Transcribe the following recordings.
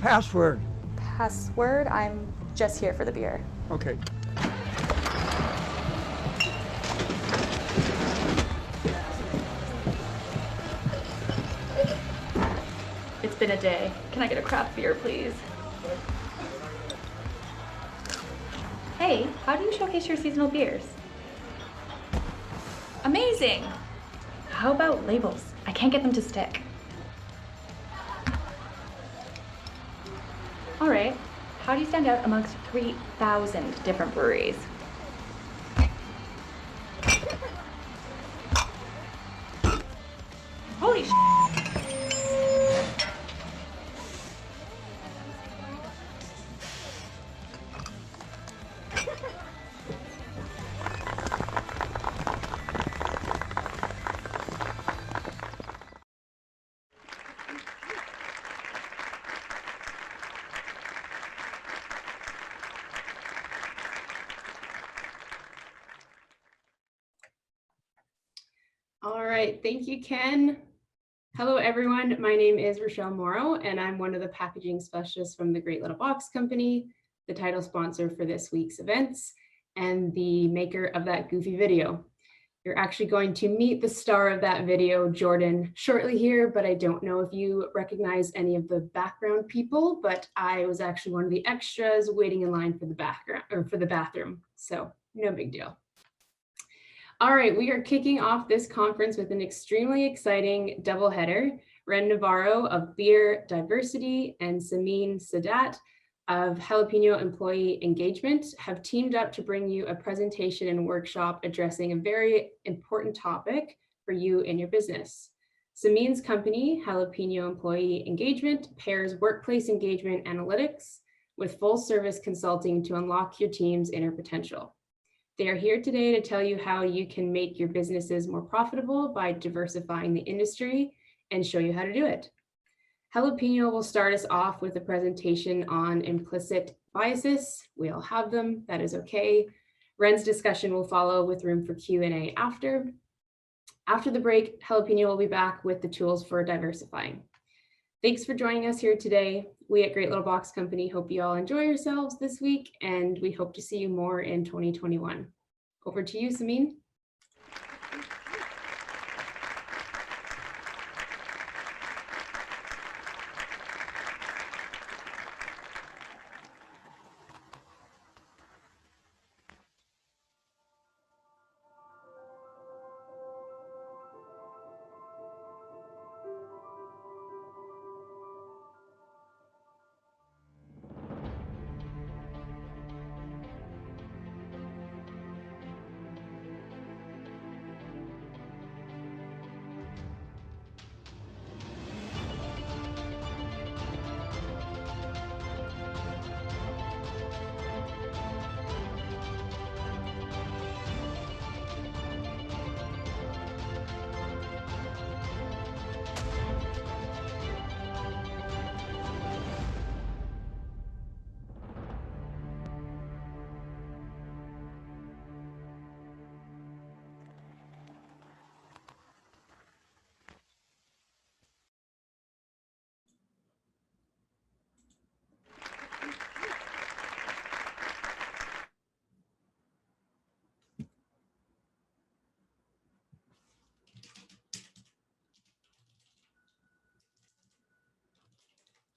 password? Password? I'm just here for the beer. Okay. It's been a day. Can I get a craft beer, please? Hey, how do you showcase your seasonal beers? Amazing! How about labels? I can't get them to stick. All right, how do you stand out amongst 3,000 different breweries? Holy sh**! All right, thank you, Ken. Hello, everyone. My name is Rochelle Morrow, and I'm one of the packaging specialists from the Great Little Box Company, the title sponsor for this week's events, and the maker of that goofy video. You're actually going to meet the star of that video, Jordan, shortly here, but I don't know if you recognize any of the background people, but I was actually one of the extras waiting in line for the bathroom, so no big deal. All right, we are kicking off this conference with an extremely exciting doubleheader. Ren Navarro of Beer Diversity and Samin Sadat of Jalapeño Employee Engagement have teamed up to bring you a presentation and workshop addressing a very important topic for you and your business. Samin's company, Jalapeño Employee Engagement, pairs workplace engagement analytics with full service consulting to unlock your team's inner potential. They are here today to tell you how you can make your businesses more profitable by diversifying the industry and show you how to do it. Jalapeño will start us off with a presentation on implicit biases. We all have them, that is okay. Ren's discussion will follow with room for Q&A after. After the break, Jalapeño will be back with the tools for diversifying. Thanks for joining us here today. We at Great Little Box Company hope you all enjoy yourselves this week, and we hope to see you more in 2021. Over to you, Samin.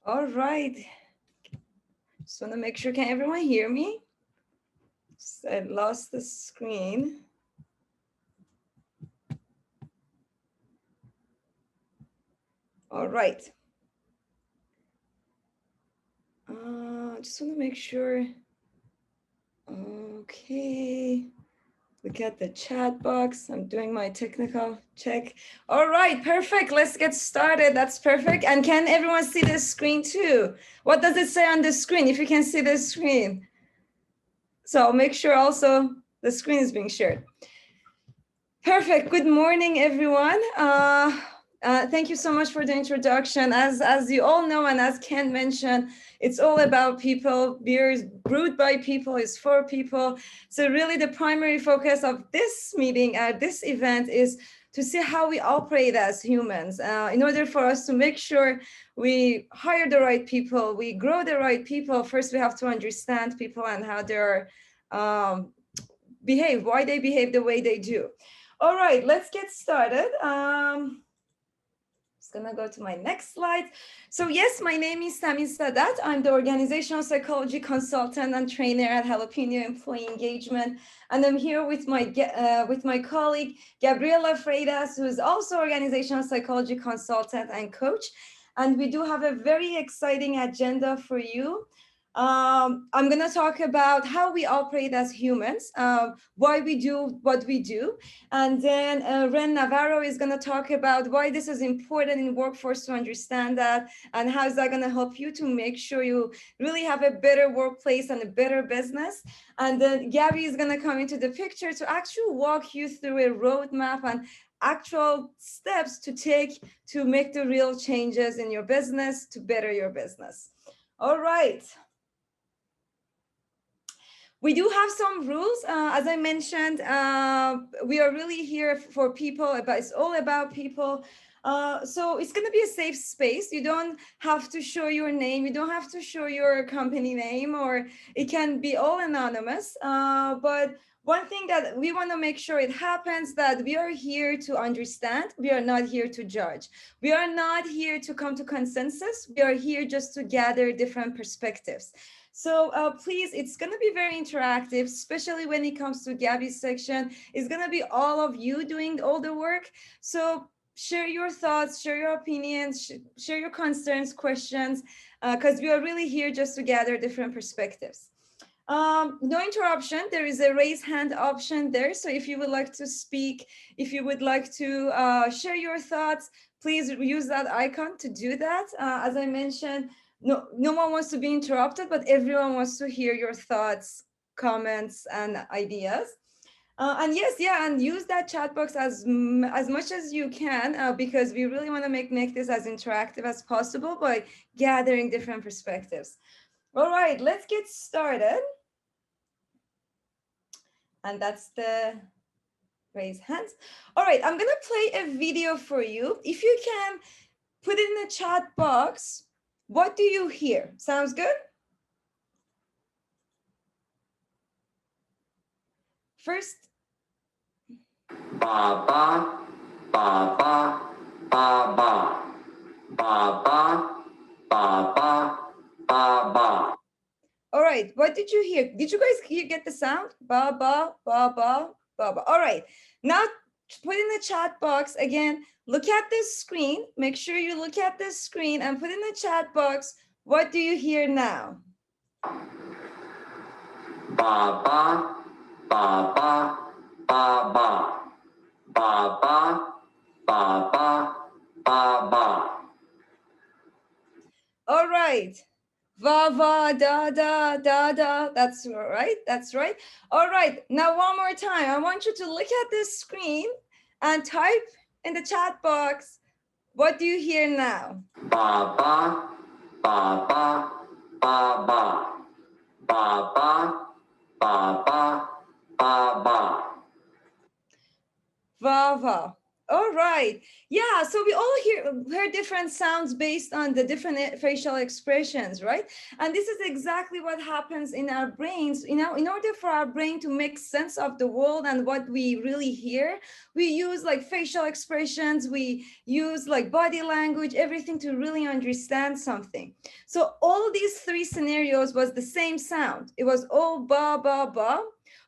All right. Just want to make sure, can everyone hear me? I lost the screen. All right. Just want to make sure. Okay. Look at the chat box. I'm doing my technical check. All right, perfect. Let's get started. That's perfect. And can everyone see the screen too? What does it say on the screen? If you can see the screen. So I'll make sure also the screen is being shared. Perfect. Good morning, everyone. Thank you so much for the introduction. As you all know, and as Ken mentioned, it's all about people. Beer is brewed by people, is for people. So really the primary focus of this meeting, this event, is to see how we operate as humans, in order for us to make sure we hire the right people, we grow the right people. First, we have to understand people and how they're behave, why they behave the way they do. All right, let's get started. Just gonna go to my next slide. So yes, my name is Sami Sadat. I'm the organizational psychology consultant and trainer at Jalapeño Employee Engagement. And I'm here with my colleague, Gabriela Freitas, who is also organizational psychology consultant and coach. And we do have a very exciting agenda for you. I'm going to talk about how we operate as humans, why we do what we do. And then Ren Navarro is going to talk about why this is important in workforce to understand that, and how is that going to help you to make sure you really have a better workplace and a better business. And then Gabby is going to come into the picture to actually walk you through a roadmap and actual steps to take to make the real changes in your business to better your business. All right. We do have some rules. As I mentioned, we are really here for people. It's all about people. So it's going to be a safe space. You don't have to show your name. You don't have to show your company name, or it can be all anonymous. But one thing that we want to make sure it happens, that we are here to understand. We are not here to judge. We are not here to come to consensus. We are here just to gather different perspectives. So please, it's going to be very interactive, especially when it comes to Gabby's section. It's going to be all of you doing all the work. So share your thoughts, share your opinions, share your concerns, questions, because we are really here just to gather different perspectives. No interruption. There is a raise hand option there. So if you would like to speak, if you would like to share your thoughts, please use that icon to do that. As I mentioned, no one wants to be interrupted, but everyone wants to hear your thoughts, comments, and ideas. And yes, yeah, and use that chat box as much as you can, because we really want to make this as interactive as possible by gathering different perspectives. All right, let's get started. And that's the raise hands. All right, I'm gonna play a video for you. If you can put it in the chat box, what do you hear? Sounds good? First. Baba, Baba, Baba, Baba, Baba, Baba. All right, what did you hear? Did you guys get the sound? Baba, Baba, Baba. All right, now put in the chat box again. Look at this screen. Make sure you look at this screen and put in the chat box. What do you hear now? Baba, Baba, Baba, Baba, Baba, Baba. All right. Va, va, da, da, da, da. That's right. That's right. All right. Now, one more time. I want you to look at this screen and type in the chat box. What do you hear now? Baba, Baba, Baba, Baba, Baba, Baba. Va, va. All right. Yeah, so we all hear different sounds based on the different facial expressions, right? And this is exactly what happens in our brains. You know, in order for our brain to make sense of the world and what we really hear, we use like facial expressions, we use like body language, everything to really understand something. So all these three scenarios was the same sound. It was all ba, ba, ba.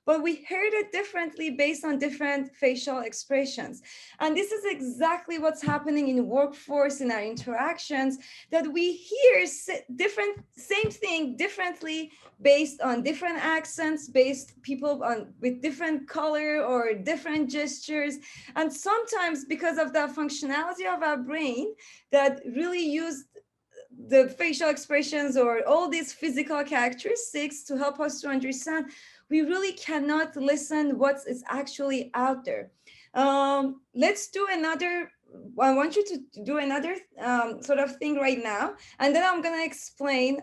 But we heard it differently based on different facial expressions. And this is exactly what's happening in workforce, in our interactions, that we hear same thing differently based on different accents, based people with different color or different gestures. And sometimes because of the functionality of our brain that really used the facial expressions or all these physical characteristics to help us to understand, we really cannot listen what is actually out there. Let's do another. I want you to do another sort of thing right now, and then I'm going to explain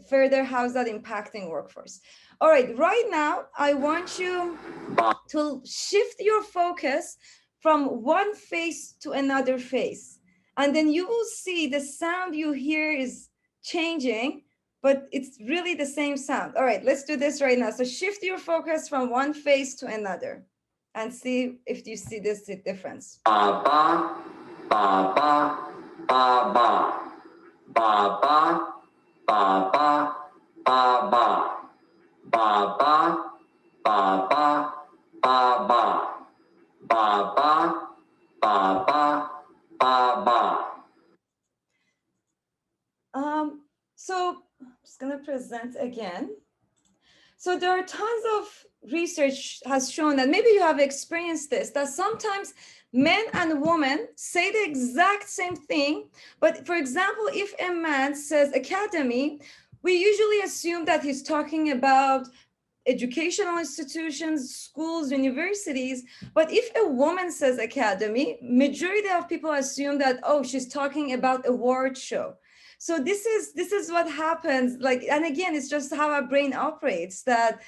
further how's that impacting workforce. All right, right now, I want you to shift your focus from one face to another face. And then you will see the sound you hear is changing, but it's really the same sound. All right, let's do this right now. So shift your focus from one face to another and see if you see this difference. Ba ba, ba ba, ba ba, ba ba, ba ba, ba ba, ba ba, ba ba, ba ba, ba ba, ba ba, ba ba. So I'm just gonna present again. So there are tons of research has shown that maybe you have experienced this, that sometimes men and women say the exact same thing. But for example, if a man says academy, we usually assume that he's talking about educational institutions, schools, universities. But if a woman says academy, majority of people assume that, oh, she's talking about award show. So this is what happens. Like, and again, it's just how our brain operates, that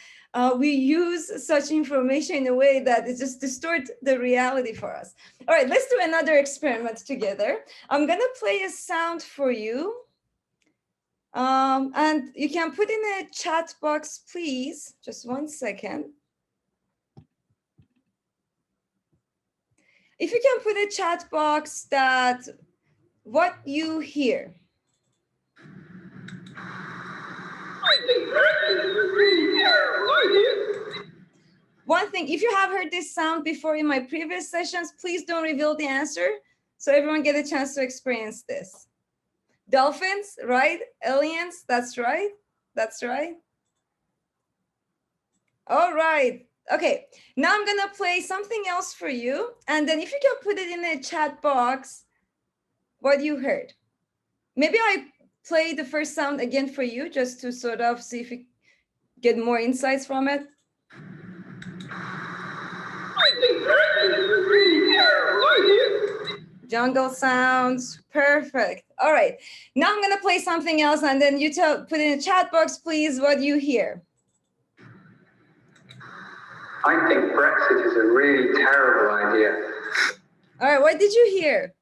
we use such information in a way that it just distorts the reality for us. All right, let's do another experiment together. I'm gonna play a sound for you. And you can put in a chat box, please. Just 1 second. If you can put a chat box that what you hear. One thing, if you have heard this sound before in my previous sessions, please don't reveal the answer so everyone get a chance to experience this. Dolphins, right? Aliens, that's right. That's right. All right. Okay, now I'm gonna play something else for you. And then if you can put it in a chat box, what you heard. Maybe I play the first sound again for you just to sort of see if you get more insights from it. Jungle sounds, perfect. All right, now I'm gonna play something else and then you put in a chat box, please, what you hear. I think Brexit is a really terrible idea. All right, what did you hear?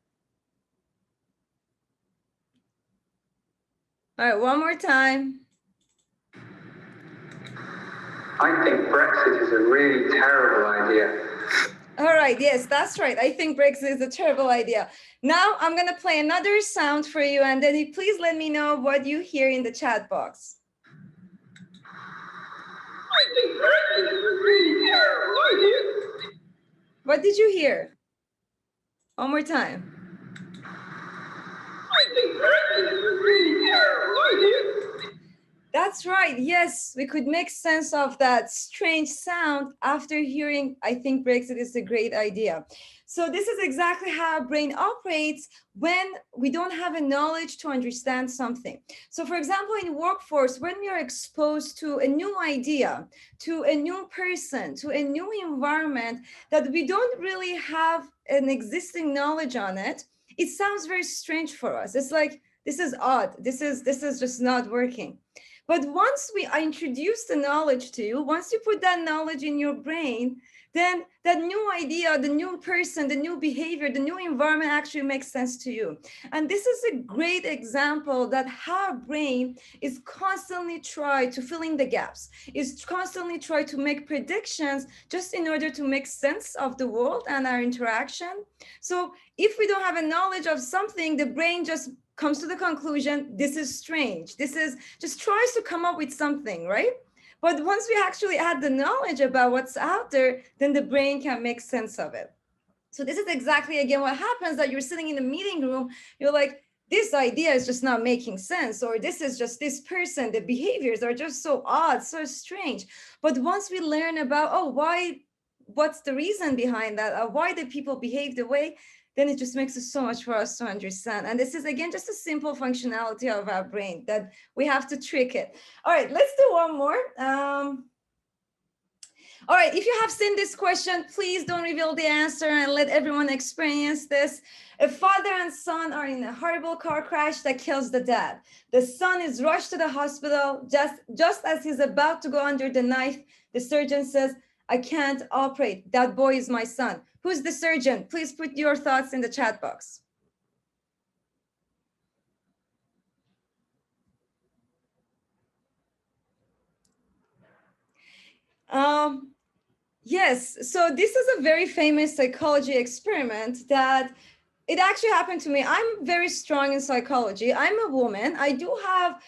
All right, one more time. I think Brexit is a really terrible idea. All right, yes, that's right. I think Brexit is a terrible idea. Now I'm gonna play another sound for you and then you please let me know what you hear in the chat box. I think Brexit is a really terrible idea. What did you hear? One more time. I think Brexit is a really terrible idea. That's right. Yes, we could make sense of that strange sound after hearing, I think Brexit is a great idea. So this is exactly how our brain operates when we don't have a knowledge to understand something. So for example, in workforce, when we are exposed to a new idea, to a new person, to a new environment that we don't really have an existing knowledge on it, it sounds very strange for us. It's like, this is odd. This is just not working. But once I introduce the knowledge to you, once you put that knowledge in your brain, then that new idea, the new person, the new behavior, the new environment actually makes sense to you. And this is a great example that how our brain is constantly trying to fill in the gaps, is constantly trying to make predictions just in order to make sense of the world and our interaction. So if we don't have a knowledge of something, the brain just comes to the conclusion, this is strange. This is just tries to come up with something, right? But once we actually add the knowledge about what's out there, then the brain can make sense of it. So this is exactly, again, what happens, that you're sitting in a meeting room, you're like, this idea is just not making sense, or this is just this person, the behaviors are just so odd, so strange. But once we learn about, oh, what's the reason behind that? Why did people behave the way? Then it just makes it so much for us to understand. And this is, again, just a simple functionality of our brain that we have to trick it. All right, let's do one more. All right, if you have seen this question, please don't reveal the answer and let everyone experience this. A father and son are in a horrible car crash that kills the dad. The son is rushed to the hospital. Just as he's about to go under the knife, the surgeon says, I can't operate. That boy is my son. Who's the surgeon? Please put your thoughts in the chat box. Yes, so this is a very famous psychology experiment that it actually happened to me. I'm very strong in psychology. I'm a woman. I do have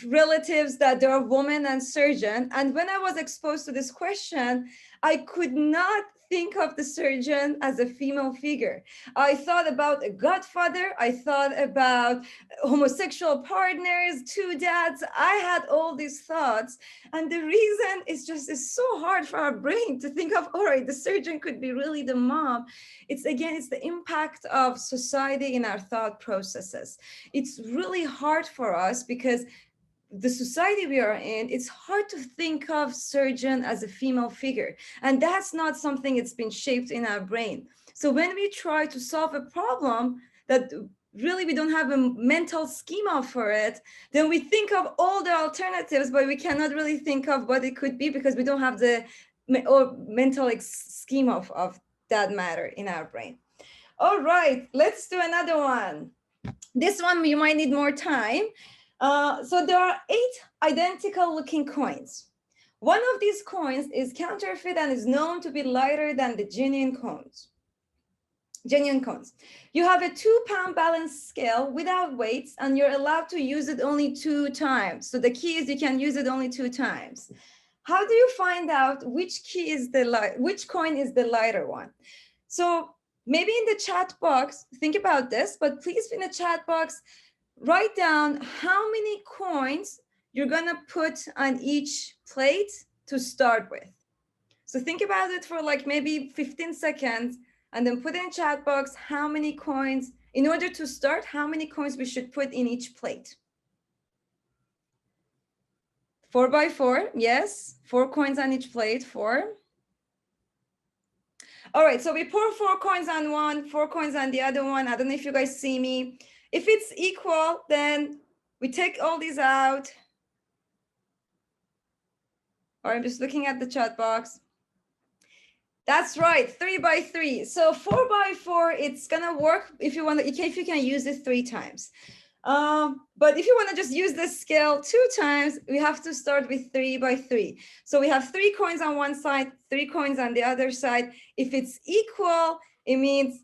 relatives that they are women and surgeon. And when I was exposed to this question, I could not think of the surgeon as a female figure. I thought about a godfather. I thought about homosexual partners, two dads. I had all these thoughts. And the reason is just, it's so hard for our brain to think of, all right, the surgeon could be really the mom. It's the impact of society in our thought processes. It's really hard for us because the society we are in, it's hard to think of surgeon as a female figure. And that's not something that's been shaped in our brain. So when we try to solve a problem that really we don't have a mental schema for it, then we think of all the alternatives, but we cannot really think of what it could be because we don't have the mental schema of that matter in our brain. All right, let's do another one. This one, you might need more time. So there are 8 identical looking coins. One of these coins is counterfeit and is known to be lighter than the genuine coins. You have a 2-pound balance scale without weights, and you're allowed to use it only 2 times. So the key is you can use it only 2 times. How do you find out which coin is the lighter one? So maybe in the chat box, think about this, but please in the chat box, write down how many coins you're gonna put on each plate to start with. So think about it for like maybe 15 seconds and then put in the chat box how many coins, in order to start, how many coins we should put in each plate. 4 by 4, yes, 4 coins on each plate, 4. All right, so we pour 4 coins on one, 4 coins on the other one. I don't know if you guys see me. If it's equal, then we take all these out. Or I'm just looking at the chat box. That's right, 3 by 3. So 4 by 4, it's gonna work if you want to, if you can use it 3 times. But if you want to just use this scale 2 times, we have to start with 3 by 3. So we have 3 coins on one side, 3 coins on the other side. If it's equal, it means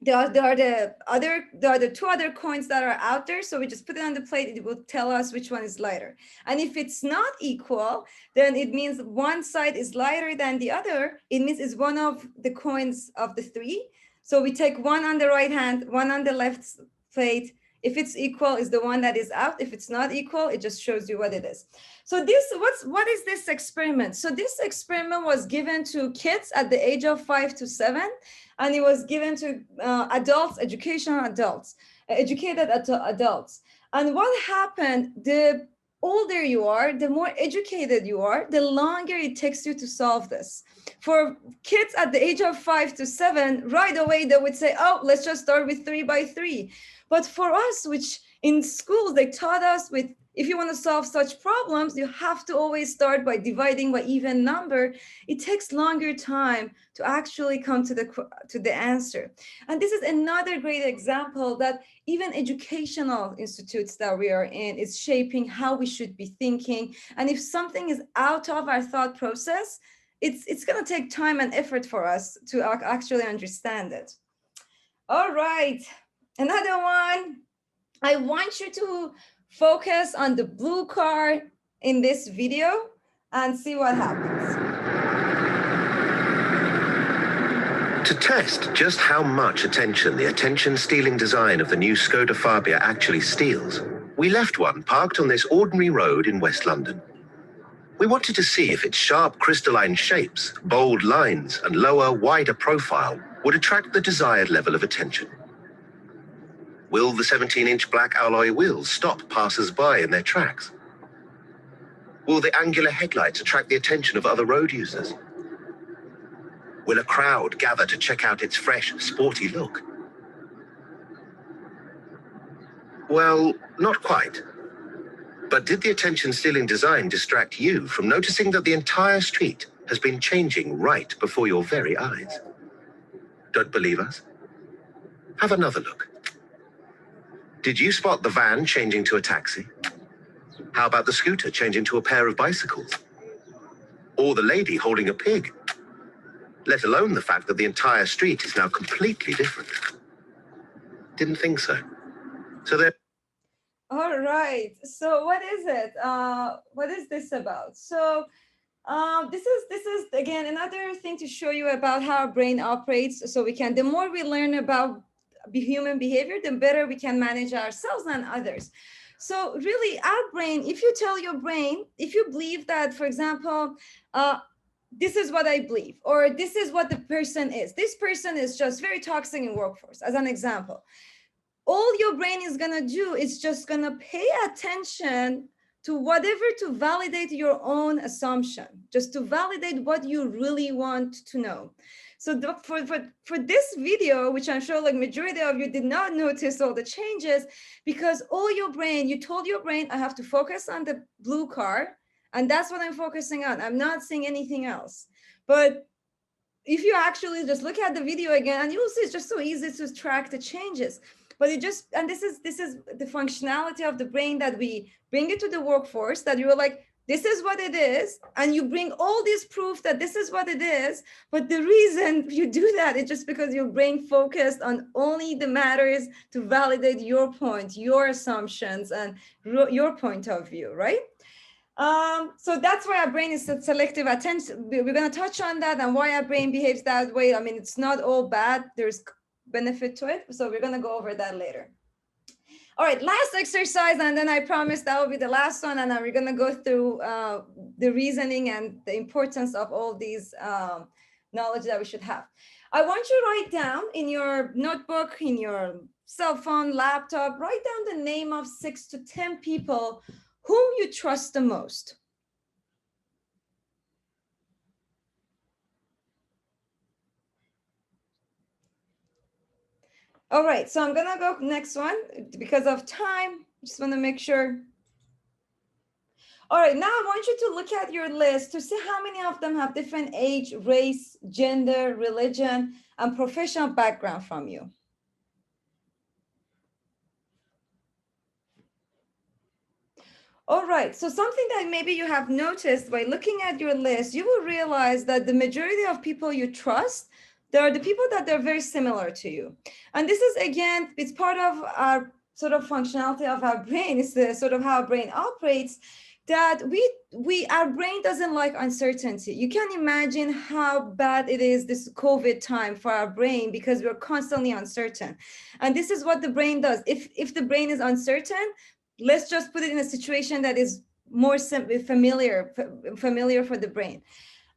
there are the 2 other coins that are out there. So we just put it on the plate. It will tell us which one is lighter. And if it's not equal, then it means one side is lighter than the other. It means it's one of the coins of the 3. So we take one on the right hand, one on the left plate. If it's equal, is the one that is out. If it's not equal, it just shows you what it is. So what is this experiment? So this experiment was given to kids at the age of 5 to 7, and it was given to adults, educated adults. And what happened, the older you are, the more educated you are, the longer it takes you to solve this. For kids at the age of 5 to 7, right away they would say, oh, let's just start with 3 by 3. But for us, which in schools, they taught us with, if you want to solve such problems, you have to always start by dividing by even number. It takes longer time to actually come to the answer. And this is another great example that even educational institutes that we are in is shaping how we should be thinking. And if something is out of our thought process, it's going to take time and effort for us to actually understand it. All right, another one. I want you to focus on the blue card in this video and see what happens. To test just how much attention the attention-stealing design of the new Skoda Fabia actually steals, we left one parked on this ordinary road in West London. We wanted to see if its sharp crystalline shapes, bold lines, and lower, wider profile would attract the desired level of attention. Will the 17-inch black alloy wheels stop passers-by in their tracks? Will the angular headlights attract the attention of other road users? Will a crowd gather to check out its fresh, sporty look? Well, not quite. But did the attention-stealing design distract you from noticing that the entire street has been changing right before your very eyes? Don't believe us? Have another look. Did you spot the van changing to a taxi? How about the scooter changing to a pair of bicycles? Or the lady holding a pig? Let alone the fact that the entire street is now completely different. Didn't think so. So there. All right. So what is it? What is this about? So this is again another thing to show you about how our brain operates. So we can, the more we learn about human behavior, the better we can manage ourselves and others. So really, our brain, if you tell your brain, if you believe that, for example, this is what I believe, or this is what the person is. This person is just very toxic in workforce, as an example. All your brain is gonna do is just gonna pay attention to whatever to validate your own assumption, just to validate what you really want to know. So for this video, which I'm sure like majority of you did not notice all the changes, because all your brain, you told your brain, I have to focus on the blue car, and that's what I'm focusing on. I'm not seeing anything else. But if you actually just look at the video again, and you'll see it's just so easy to track the changes. But it just, and this is the functionality of the brain, that we bring it to the workforce, that you're like, this is what it is. And you bring all this proof that this is what it is. But the reason you do that is just because your brain focused on only the matters to validate your point, your assumptions, and your point of view, right? So that's why our brain is selective attention. We're going to touch on that and why our brain behaves that way. I mean, it's not all bad. There's benefit to it. So we're going to go over that later. All right, last exercise, and then I promise that will be the last one, and then we're going to go through the reasoning and the importance of all these knowledge that we should have. I want you to write down in your notebook, in your cell phone, laptop, write down the name of 6 to 10 people whom you trust the most. All right, so I'm gonna go next one because of time. Just wanna make sure. All right, now I want you to look at your list to see how many of them have different age, race, gender, religion, and professional background from you. All right, so something that maybe you have noticed by looking at your list, you will realize that the majority of people you trust, they are the people that they're very similar to you. And this is, again, it's part of our sort of functionality of our brain. It's the sort of how our brain operates, that our brain doesn't like uncertainty. You can imagine how bad it is this COVID time for our brain, because we're constantly uncertain. And this is what the brain does. If the brain is uncertain, let's just put it in a situation that is more familiar for the brain.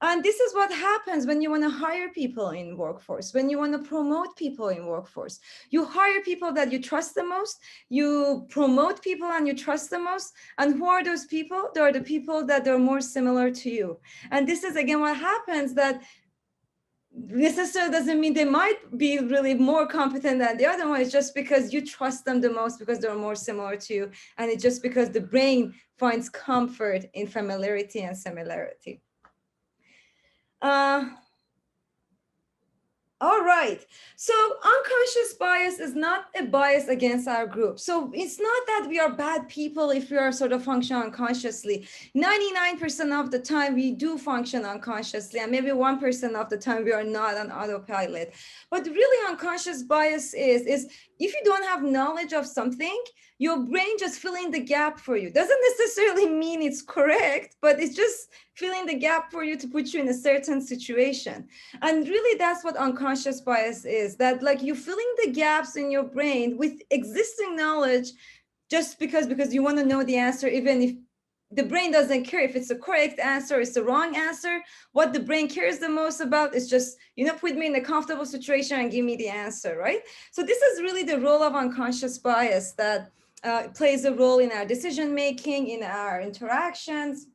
And this is what happens when you want to hire people in workforce, when you want to promote people in workforce. You hire people that you trust the most, you promote people and you trust the most. And who are those people? They are the people that are more similar to you. And this is, again, what happens, that necessarily doesn't mean they might be really more competent than the other one. It's just because you trust them the most, because they're more similar to you. And it's just because the brain finds comfort in familiarity and similarity. All right, so unconscious bias is not a bias against our group. So it's not that we are bad people if we are sort of function unconsciously. 99% of the time we do function unconsciously, and maybe 1% of the time we are not on autopilot. But really unconscious bias is if you don't have knowledge of something, your brain just filling the gap for you. Doesn't necessarily mean it's correct, but it's just filling the gap for you to put you in a certain situation. And really that's what unconscious bias is, that like you're filling the gaps in your brain with existing knowledge just because you want to know the answer, even if the brain doesn't care if it's the correct answer, it's the wrong answer. What the brain cares the most about is just, put me in a comfortable situation and give me the answer, right? So this is really the role of unconscious bias that plays a role in our decision-making, in our interactions.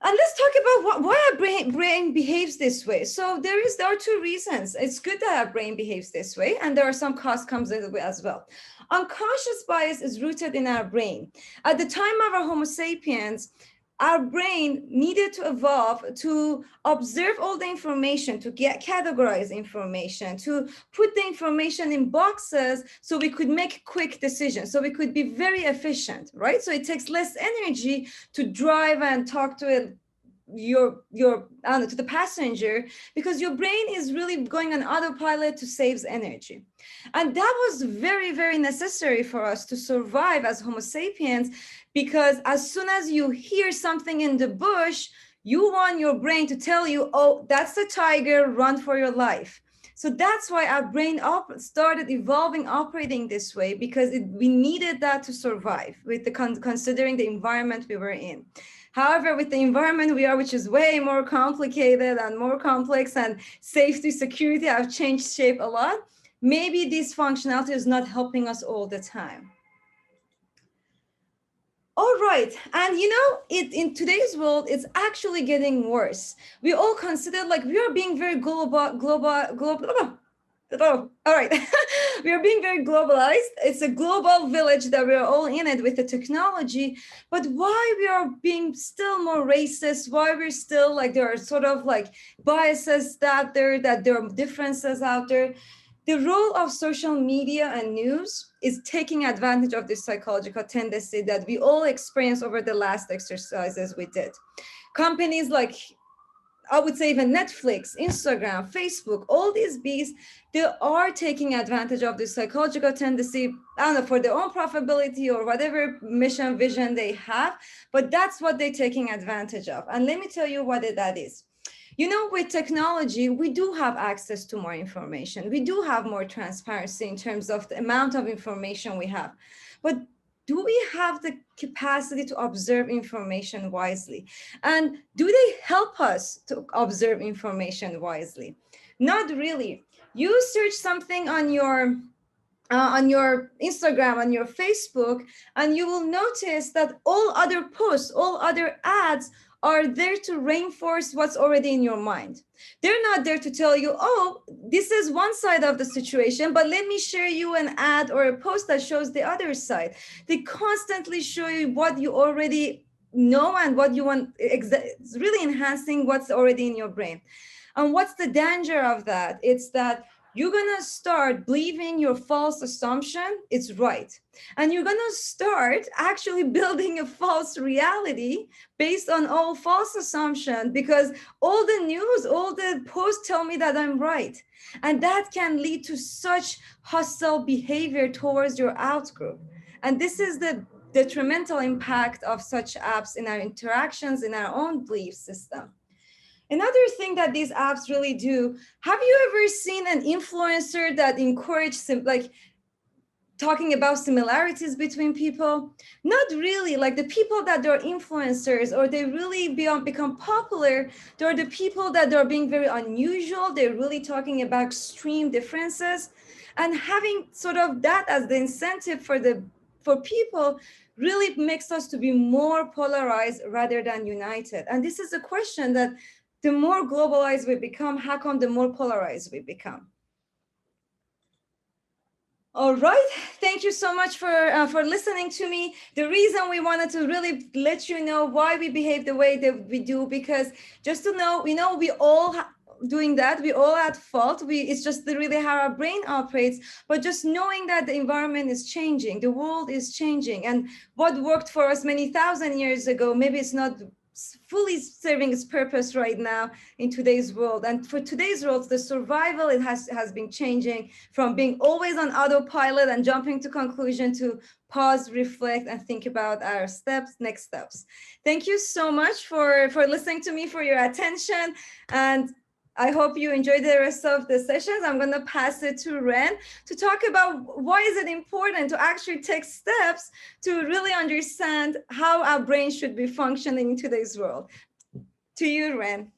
And let's talk about why our brain behaves this way. So there are two reasons. It's good that our brain behaves this way, and there are some costs comes in as well. Unconscious bias is rooted in our brain. At the time of our Homo sapiens, our brain needed to evolve to observe all the information, to categorize information, to put the information in boxes so we could make quick decisions, so we could be very efficient, right? So it takes less energy to drive and talk to your I don't know, to the passenger, because your brain is really going on autopilot to save energy. And that was very, very necessary for us to survive as Homo sapiens, because as soon as you hear something in the bush, you want your brain to tell you, oh, that's a tiger, run for your life. So that's why our brain started evolving, operating this way, because we needed that to survive with the considering the environment we were in. However, with the environment we are, which is way more complicated and more complex, and safety, security have changed shape a lot, maybe this functionality is not helping us all the time. All right, and you know, in today's world, it's actually getting worse. We all consider like we are being very global. Oh, all right. We are being very globalized. It's a global village that we're all in it with the technology. But why we are being still more racist, why we're still like there are sort of like biases out there, that there are differences out there. The role of social media and news is taking advantage of this psychological tendency that we all experienced over the last exercises we did. Companies like, I would say even Netflix, Instagram, Facebook, all these beasts, they are taking advantage of this psychological tendency, I don't know, for their own profitability or whatever mission, vision they have, but that's what they're taking advantage of. And let me tell you what that is. You know, with technology, we do have access to more information. We do have more transparency in terms of the amount of information we have. But do we have the capacity to observe information wisely? And do they help us to observe information wisely? Not really. You search something on your Instagram, on your Facebook, and you will notice that all other posts, all other ads are there to reinforce what's already in your mind. They're not there to tell you, oh, this is one side of the situation, but let me share you an ad or a post that shows the other side. They constantly show you what you already know and what you want. It's really enhancing what's already in your brain. And what's the danger of that? It's that you're gonna start believing your false assumption is right. And you're gonna start actually building a false reality based on all false assumption, because all the news, all the posts tell me that I'm right. And that can lead to such hostile behavior towards your outgroup. And this is the detrimental impact of such apps in our interactions, in our own belief system. Another thing that these apps really do, have you ever seen an influencer that encourages like talking about similarities between people? Not really. Like the people that are influencers or they really become popular, they're the people that are being very unusual. They're really talking about extreme differences, and having sort of that as the incentive for people really makes us to be more polarized rather than united. And this is a question that the more globalized we become, how come the more polarized we become? All right, thank you so much for listening to me. The reason we wanted to really let you know why we behave the way that we do, because just to know, we know we all doing that, we all at fault. It's just really how our brain operates, but just knowing that the environment is changing, the world is changing, and what worked for us many thousand years ago, maybe it's not fully serving its purpose right now in today's world. And for today's world, the survival, it has been changing from being always on autopilot and jumping to conclusion to pause, reflect, and think about our next steps. Thank you so much for listening to me, for your attention. And I hope you enjoyed the rest of the sessions. I'm going to pass it to Ren to talk about why is it important to actually take steps to really understand how our brain should be functioning in today's world. To you, Ren.